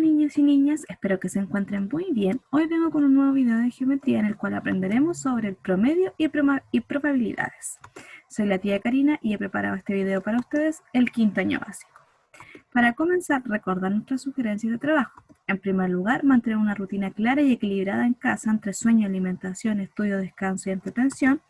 niños y niñas, espero que se encuentren muy bien. Hoy vengo con un nuevo video de geometría en el cual aprenderemos sobre el promedio y probabilidades. Soy la tía Karina y he preparado este video para ustedes el quinto año básico. Para comenzar, recordar nuestras sugerencias de trabajo. En primer lugar, mantener una rutina clara y equilibrada en casa entre sueño, alimentación, estudio, descanso y entretención.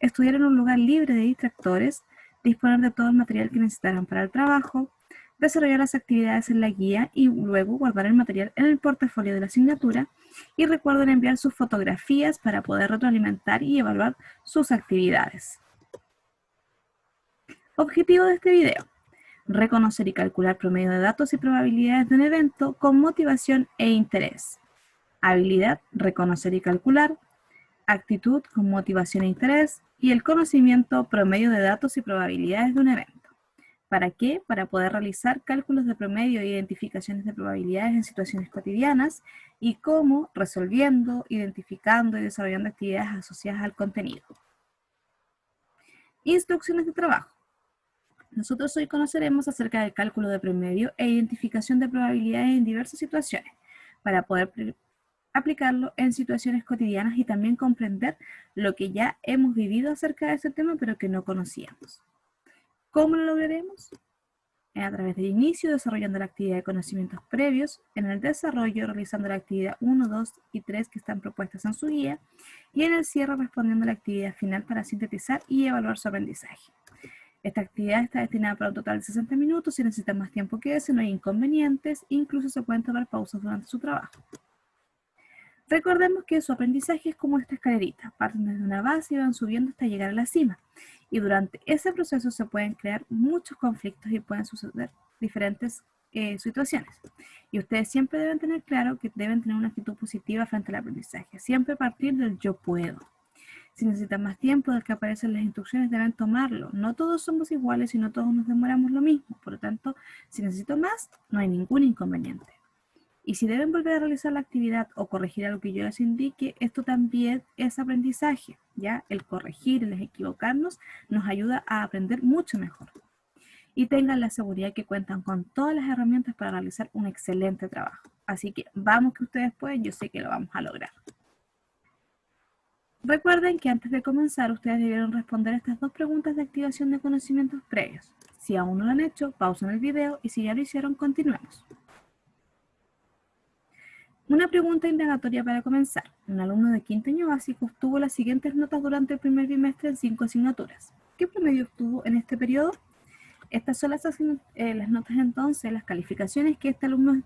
Estudiar en un lugar libre de distractores. Disponer de todo el material que necesitarán para el trabajo. Desarrollar las actividades en la guía y luego guardar el material en el portafolio de la asignatura. Y recuerden enviar sus fotografías para poder retroalimentar y evaluar sus actividades. Objetivo de este video: reconocer y calcular promedio de datos y probabilidades de un evento con motivación e interés. Habilidad: reconocer y calcular. Actitud: con motivación e interés. Y el conocimiento: promedio de datos y probabilidades de un evento. ¿Para qué? Para poder realizar cálculos de promedio e identificaciones de probabilidades en situaciones cotidianas y cómo resolviendo, identificando y desarrollando actividades asociadas al contenido. Instrucciones de trabajo. Nosotros hoy conoceremos acerca del cálculo de promedio e identificación de probabilidades en diversas situaciones para poder aplicarlo en situaciones cotidianas y también comprender lo que ya hemos vivido acerca de este tema pero que no conocíamos. ¿Cómo lo lograremos? A través del inicio, desarrollando la actividad de conocimientos previos, en el desarrollo, realizando la actividad 1, 2 y 3 que están propuestas en su guía, y en el cierre, respondiendo a la actividad final para sintetizar y evaluar su aprendizaje. Esta actividad está destinada para un total de 60 minutos. Si necesitan más tiempo que ese, no hay inconvenientes, incluso se pueden tomar pausas durante su trabajo. Recordemos que su aprendizaje es como esta escalerita, parten desde una base y van subiendo hasta llegar a la cima. Y durante ese proceso se pueden crear muchos conflictos y pueden suceder diferentes situaciones. Y ustedes siempre deben tener claro que deben tener una actitud positiva frente al aprendizaje. Siempre partir del yo puedo. Si necesitan más tiempo del que aparecen las instrucciones, deben tomarlo. No todos somos iguales y no todos nos demoramos lo mismo. Por lo tanto, si necesito más, no hay ningún inconveniente. Y si deben volver a realizar la actividad o corregir algo que yo les indique, esto también es aprendizaje, ¿ya? El corregir, el equivocarnos, nos ayuda a aprender mucho mejor. Y tengan la seguridad que cuentan con todas las herramientas para realizar un excelente trabajo. Así que vamos que ustedes pueden, yo sé que lo vamos a lograr. Recuerden que antes de comenzar, ustedes debieron responder estas dos preguntas de activación de conocimientos previos. Si aún no lo han hecho, pausen el video y si ya lo hicieron, continuemos. Una pregunta indagatoria para comenzar. Un alumno de quinto año básico obtuvo las siguientes notas durante el primer bimestre en 5 asignaturas. ¿Qué promedio obtuvo en este periodo? Estas son las notas entonces, las calificaciones que este alumno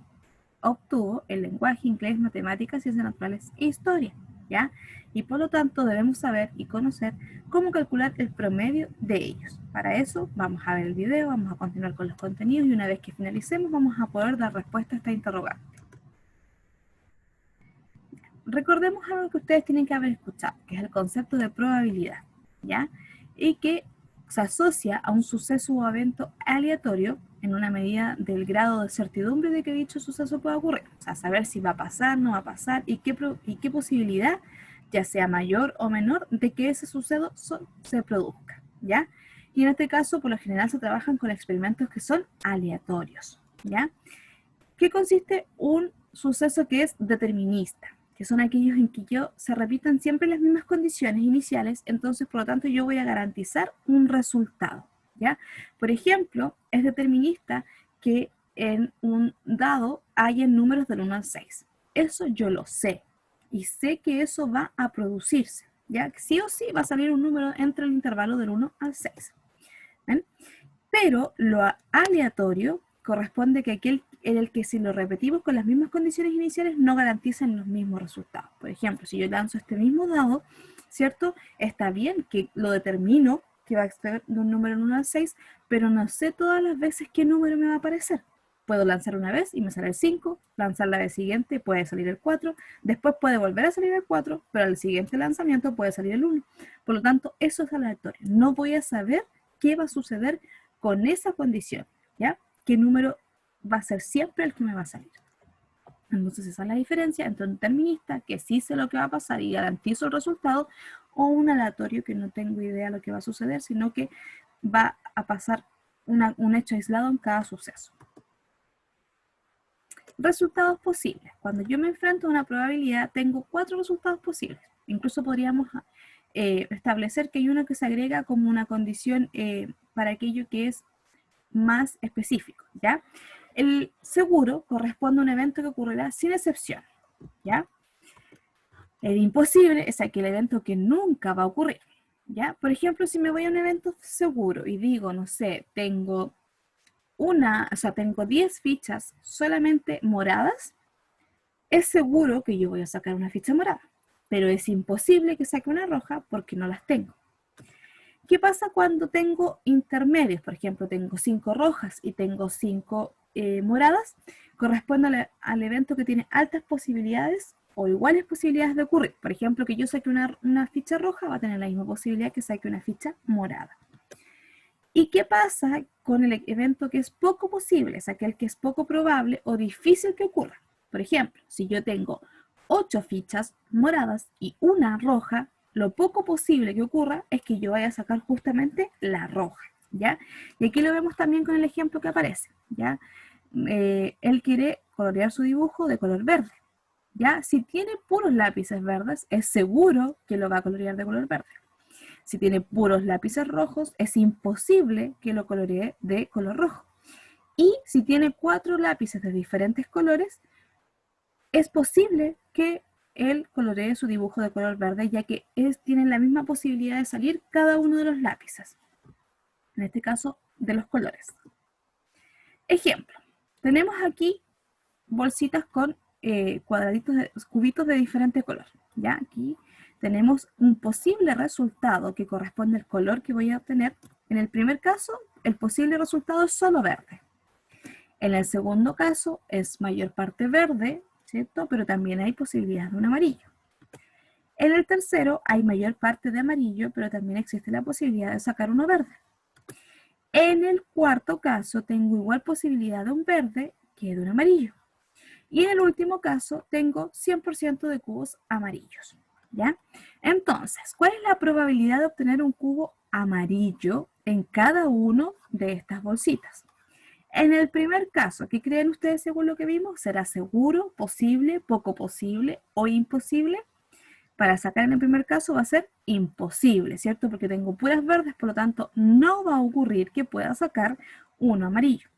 obtuvo en lenguaje, inglés, matemáticas, ciencias naturales e historia, ¿ya? Y por lo tanto debemos saber y conocer cómo calcular el promedio de ellos. Para eso vamos a ver el video, vamos a continuar con los contenidos y una vez que finalicemos vamos a poder dar respuesta a esta interrogante. Recordemos algo que ustedes tienen que haber escuchado, que es el concepto de probabilidad, ¿ya? Y que se asocia a un suceso o evento aleatorio en una medida del grado de certidumbre de que dicho suceso pueda ocurrir. O sea, saber si va a pasar, no va a pasar y qué posibilidad, ya sea mayor o menor, de que ese suceso se produzca, ¿ya? Y en este caso, por lo general, se trabajan con experimentos que son aleatorios, ¿ya? ¿Qué consiste un suceso que es determinista? Que son aquellos en que se repitan siempre las mismas condiciones iniciales, entonces por lo tanto yo voy a garantizar un resultado, ¿ya? Por ejemplo, es determinista que en un dado haya números del 1 al 6. Eso yo lo sé y sé que eso va a producirse, ¿ya? Sí o sí va a salir un número entre el intervalo del 1 al 6. ¿Ven? Pero lo aleatorio corresponde que aquel en el que si lo repetimos con las mismas condiciones iniciales no garantizan los mismos resultados. Por ejemplo, si yo lanzo este mismo dado, ¿cierto? Está bien que lo determino que va a estar de un número en 1 al 6, pero no sé todas las veces qué número me va a aparecer. Puedo lanzar una vez y me sale el 5, lanzar la vez siguiente puede salir el 4, después puede volver a salir el 4, pero al siguiente lanzamiento puede salir el 1. Por lo tanto, eso es aleatorio. No voy a saber qué va a suceder con esa condición, ¿ya? ¿Qué número va a ser siempre el que me va a salir? Entonces esa es la diferencia entre un determinista, que sí sé lo que va a pasar y garantizo el resultado, o un aleatorio que no tengo idea de lo que va a suceder, sino que va a pasar un hecho aislado en cada suceso. resultados posibles. Cuando yo me enfrento a una probabilidad, tengo 4 resultados posibles. Incluso podríamos establecer que hay uno que se agrega como una condición para aquello que es más específico, ¿ya? El seguro corresponde a un evento que ocurrirá sin excepción, ¿ya? El imposible es aquel evento que nunca va a ocurrir, ¿ya? Por ejemplo, si me voy a un evento seguro y digo, no sé, tengo 10 fichas solamente moradas, es seguro que yo voy a sacar una ficha morada, pero es imposible que saque una roja porque no las tengo. ¿Qué pasa cuando tengo intermedios? Por ejemplo, tengo 5 rojas y tengo 5 moradas. Corresponde al evento que tiene altas posibilidades o iguales posibilidades de ocurrir. Por ejemplo, que yo saque una ficha roja va a tener la misma posibilidad que saque una ficha morada. ¿Y qué pasa con el evento que es poco posible? Es aquel que es poco probable o difícil que ocurra. Por ejemplo, si yo tengo 8 fichas moradas y una roja, lo poco posible que ocurra es que yo vaya a sacar justamente la roja, ¿ya? Y aquí lo vemos también con el ejemplo que aparece, ¿ya? Él quiere colorear su dibujo de color verde, ¿ya? Si tiene puros lápices verdes, es seguro que lo va a colorear de color verde. Si tiene puros lápices rojos, es imposible que lo coloree de color rojo. Y si tiene 4 lápices de diferentes colores, es posible que él coloree su dibujo de color verde, ya que tienen la misma posibilidad de salir cada uno de los lápices. En este caso, de los colores. Ejemplo, tenemos aquí bolsitas con cubitos de diferente color. ¿Ya? Aquí tenemos un posible resultado que corresponde al color que voy a obtener. En el primer caso, el posible resultado es solo verde. En el segundo caso, es mayor parte verde, ¿cierto? Pero también hay posibilidad de un amarillo. En el tercero, hay mayor parte de amarillo, pero también existe la posibilidad de sacar uno verde. En el cuarto caso, tengo igual posibilidad de un verde que de un amarillo. Y en el último caso, tengo 100% de cubos amarillos, ¿ya? Entonces, ¿cuál es la probabilidad de obtener un cubo amarillo en cada uno de estas bolsitas? En el primer caso, ¿qué creen ustedes según lo que vimos? ¿Será seguro, posible, poco posible o imposible? Para sacar en el primer caso va a ser imposible, ¿cierto? Porque tengo puras verdes, por lo tanto, no va a ocurrir que pueda sacar uno amarillo.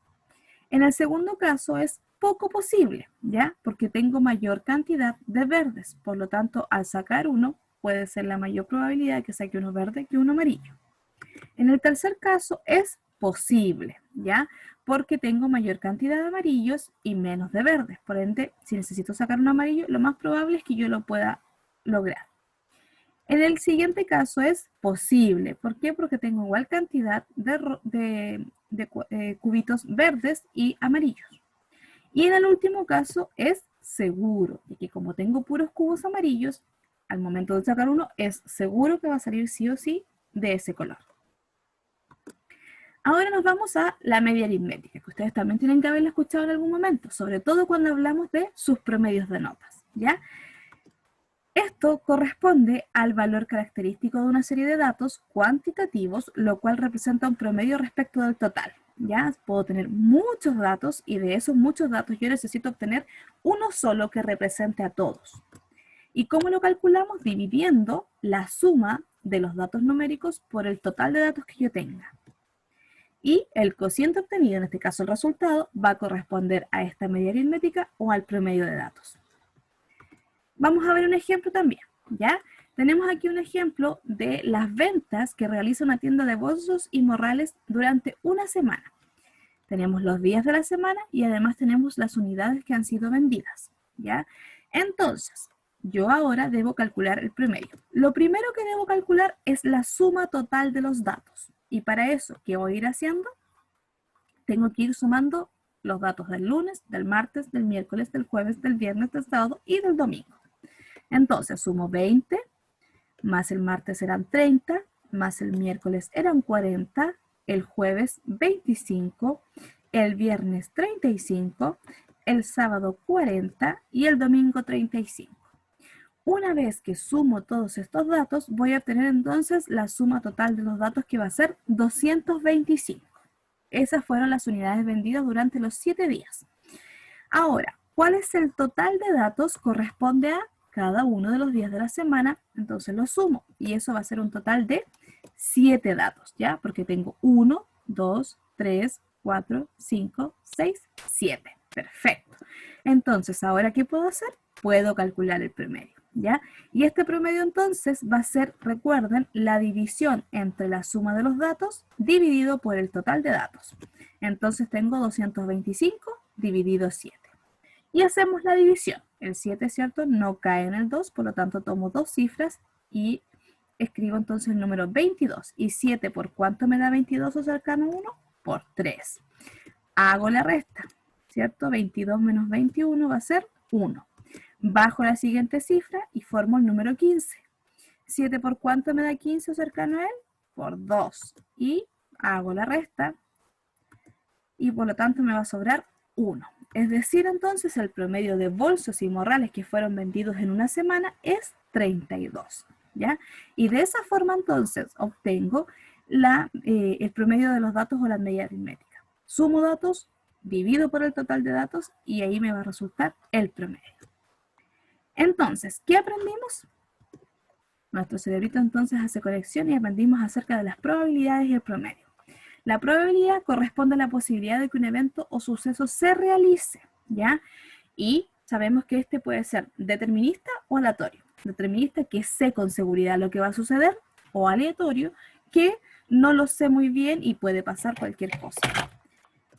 En el segundo caso es poco posible, ¿ya? Porque tengo mayor cantidad de verdes. Por lo tanto, al sacar uno, puede ser la mayor probabilidad de que saque uno verde que uno amarillo. En el tercer caso es posible, ¿ya? Porque tengo mayor cantidad de amarillos y menos de verdes. Por ende, si necesito sacar un amarillo, lo más probable es que yo lo pueda lograr. En el siguiente caso es posible. ¿Por qué? Porque tengo igual cantidad de cubitos verdes y amarillos. Y en el último caso es seguro, y que como tengo puros cubos amarillos, al momento de sacar uno es seguro que va a salir sí o sí de ese color. Ahora nos vamos a la media aritmética, que ustedes también tienen que haberla escuchado en algún momento, sobre todo cuando hablamos de sus promedios de notas, ¿ya? Esto corresponde al valor característico de una serie de datos cuantitativos, lo cual representa un promedio respecto del total. ¿Ya? Puedo tener muchos datos y de esos muchos datos yo necesito obtener uno solo que represente a todos. ¿Y cómo lo calculamos? Dividiendo la suma de los datos numéricos por el total de datos que yo tenga. Y el cociente obtenido, en este caso el resultado, va a corresponder a esta media aritmética o al promedio de datos. Vamos a ver un ejemplo también, ¿ya? Tenemos aquí un ejemplo de las ventas que realiza una tienda de bolsos y morrales durante una semana. Tenemos los días de la semana y además tenemos las unidades que han sido vendidas, ¿ya? Entonces, yo ahora debo calcular el promedio. Lo primero que debo calcular es la suma total de los datos. Y para eso, ¿qué voy a ir haciendo? Tengo que ir sumando los datos del lunes, del martes, del miércoles, del jueves, del viernes, del sábado y del domingo. Entonces, sumo 20, más el martes eran 30, más el miércoles eran 40, el jueves 25, el viernes 35, el sábado 40 y el domingo 35. Una vez que sumo todos estos datos, voy a obtener entonces la suma total de los datos que va a ser 225. Esas fueron las unidades vendidas durante los 7 días. Ahora, ¿Cuál es el total de datos? Corresponde a cada uno de los días de la semana, entonces lo sumo. Y eso va a ser un total de 7 datos, ¿ya? Porque tengo 1, 2, 3, 4, 5, 6, 7. Perfecto. Entonces, ¿ahora qué puedo hacer? Puedo calcular el promedio, ¿ya? Y este promedio entonces va a ser, recuerden, la división entre la suma de los datos dividido por el total de datos. Entonces tengo 225 dividido 7. Y hacemos la división. El 7, ¿cierto? No cae en el 2, por lo tanto tomo dos cifras y escribo entonces el número 22. ¿Y 7 por cuánto me da 22 o cercano a 1? Por 3. Hago la resta, ¿cierto? 22 menos 21 va a ser 1. Bajo la siguiente cifra y formo el número 15. 7 por cuánto me da 15 o cercano a él? Por 2. Y hago la resta y por lo tanto me va a sobrar 1. Es decir, entonces el promedio de bolsos y morrales que fueron vendidos en una semana es 32, ¿ya? Y de esa forma entonces obtengo el promedio de los datos o la media aritmética. Sumo datos, divido por el total de datos y ahí me va a resultar el promedio. Entonces, ¿qué aprendimos? Nuestro cerebrito entonces hace conexión y aprendimos acerca de las probabilidades y el promedio. La probabilidad corresponde a la posibilidad de que un evento o suceso se realice, ¿ya? Y sabemos que este puede ser determinista o aleatorio. Determinista, que sé con seguridad lo que va a suceder, o aleatorio, que no lo sé muy bien y puede pasar cualquier cosa.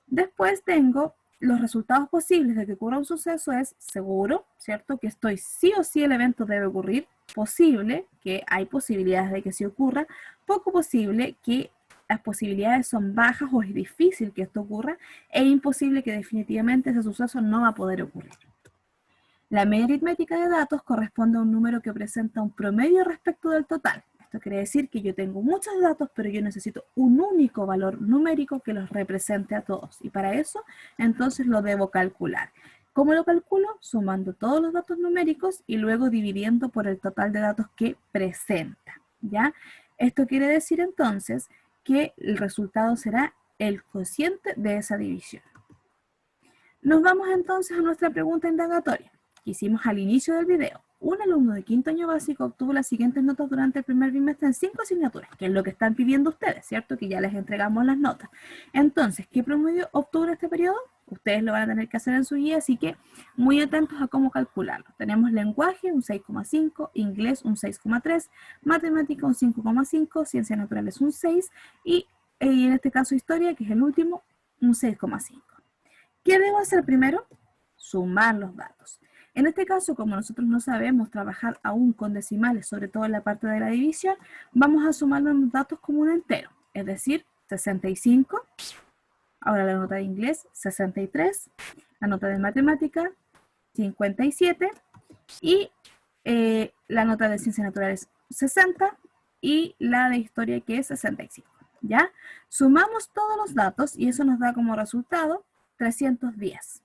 Después tengo los resultados posibles de que ocurra un suceso es seguro, ¿cierto? Que estoy sí o sí el evento debe ocurrir, posible, que hay posibilidades de que sí ocurra, poco posible, que las posibilidades son bajas o es difícil que esto ocurra, e imposible que definitivamente ese suceso no va a poder ocurrir. La media aritmética de datos corresponde a un número que presenta un promedio respecto del total. Esto quiere decir que yo tengo muchos datos, pero yo necesito un único valor numérico que los represente a todos. Y para eso, entonces lo debo calcular. ¿Cómo lo calculo? Sumando todos los datos numéricos y luego dividiendo por el total de datos que presenta, ¿ya? Esto quiere decir entonces que el resultado será el cociente de esa división. Nos vamos entonces a nuestra pregunta indagatoria que hicimos al inicio del video. Un alumno de quinto año básico obtuvo las siguientes notas durante el primer bimestre en 5 asignaturas, que es lo que están pidiendo ustedes, ¿cierto? Que ya les entregamos las notas. Entonces, ¿qué promedio obtuvo en este periodo? Ustedes lo van a tener que hacer en su guía, así que muy atentos a cómo calcularlo. Tenemos lenguaje, un 6,5, inglés, un 6,3, matemática, un 5,5, ciencias naturales, un 6, y en este caso historia, que es el último, un 6,5. ¿Qué debo hacer primero? Sumar los datos. En este caso, como nosotros no sabemos trabajar aún con decimales, sobre todo en la parte de la división, vamos a sumar los datos como un entero, es decir, 65, ahora la nota de inglés, 63, la nota de matemática, 57, y la nota de ciencias naturales, 60, y la de historia, que es 65, ¿ya? Sumamos todos los datos y eso nos da como resultado 310.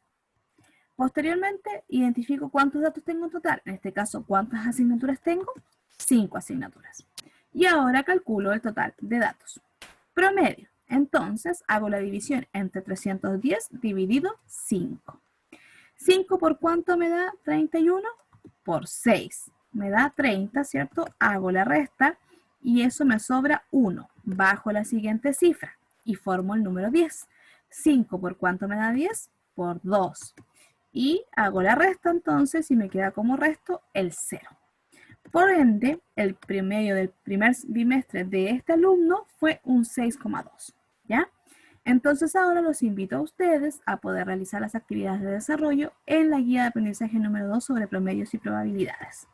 Posteriormente, identifico cuántos datos tengo en total. En este caso, ¿cuántas asignaturas tengo? 5 asignaturas. Y ahora calculo el total de datos. Promedio. Entonces, hago la división entre 310 dividido 5. 5 por cuánto me da 31? Por 6. Me da 30, ¿cierto? Hago la resta y eso me sobra 1. Bajo la siguiente cifra y formo el número 10. 5 por cuánto me da 10? Por 2. Y hago la resta entonces y me queda como resto el 0. Por ende, el promedio del primer bimestre de este alumno fue un 6,2, ¿ya? Entonces ahora los invito a ustedes a poder realizar las actividades de desarrollo en la guía de aprendizaje número 2 sobre promedios y probabilidades.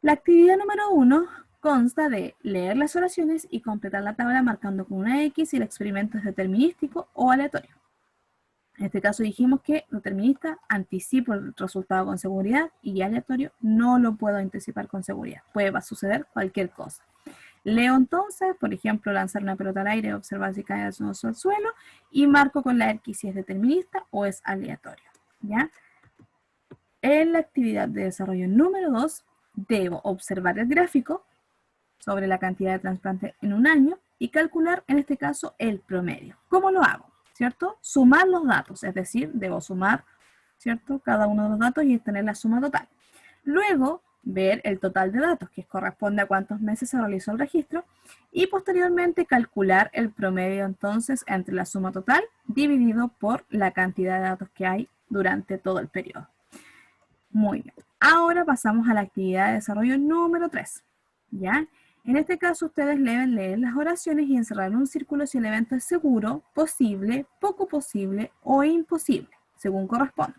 La actividad número 1 consta de leer las oraciones y completar la tabla marcando con una X si el experimento es determinístico o aleatorio. En este caso dijimos que determinista anticipo el resultado con seguridad y aleatorio no lo puedo anticipar con seguridad. Puede suceder cualquier cosa. Leo entonces, por ejemplo, lanzar una pelota al aire, observar si cae al suelo y marco con la X si es determinista o es aleatorio, ¿ya? En la actividad de desarrollo número 2, debo observar el gráfico sobre la cantidad de trasplantes en un año y calcular, en este caso, el promedio. ¿Cómo lo hago? ¿Cierto? Sumar los datos, es decir, debo sumar ¿cierto? Cada uno de los datos y tener la suma total. Luego, ver el total de datos, que corresponde a cuántos meses se realizó el registro, y posteriormente calcular el promedio entonces entre la suma total dividido por la cantidad de datos que hay durante todo el periodo. Muy bien. Ahora pasamos a la actividad de desarrollo número 3. ¿Ya? En este caso, ustedes deben leer las oraciones y encerrar en un círculo si el evento es seguro, posible, poco posible o imposible, según corresponda.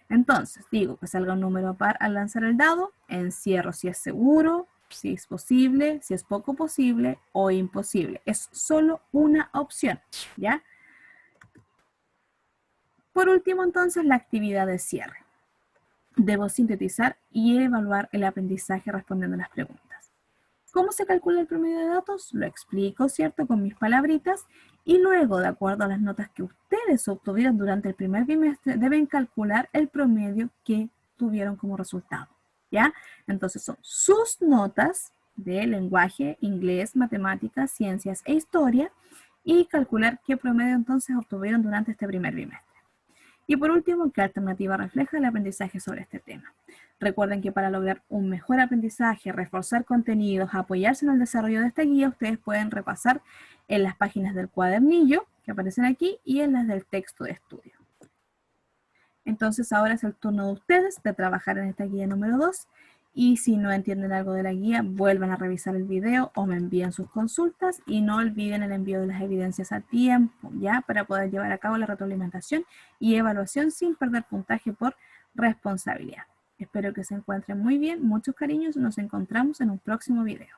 Entonces, digo que salga un número par al lanzar el dado, encierro si es seguro, si es posible, si es poco posible o imposible. Es solo una opción, ¿ya? Por último, entonces, la actividad de cierre. Debo sintetizar y evaluar el aprendizaje respondiendo a las preguntas. ¿Cómo se calcula el promedio de datos? Lo explico, ¿cierto? Con mis palabritas. Y luego, de acuerdo a las notas que ustedes obtuvieron durante el primer bimestre, deben calcular el promedio que tuvieron como resultado, ¿ya? Entonces son sus notas de lenguaje, inglés, matemáticas, ciencias e historia y calcular qué promedio entonces obtuvieron durante este primer bimestre. Y por último, ¿qué alternativa refleja el aprendizaje sobre este tema? Recuerden que para lograr un mejor aprendizaje, reforzar contenidos, apoyarse en el desarrollo de esta guía, ustedes pueden repasar en las páginas del cuadernillo que aparecen aquí y en las del texto de estudio. Entonces ahora es el turno de ustedes de trabajar en esta guía número 2 y si no entienden algo de la guía, vuelvan a revisar el video o me envían sus consultas y no olviden el envío de las evidencias a tiempo, ¿ya? Para poder llevar a cabo la retroalimentación y evaluación sin perder puntaje por responsabilidad. Espero que se encuentren muy bien, muchos cariños, nos encontramos en un próximo video.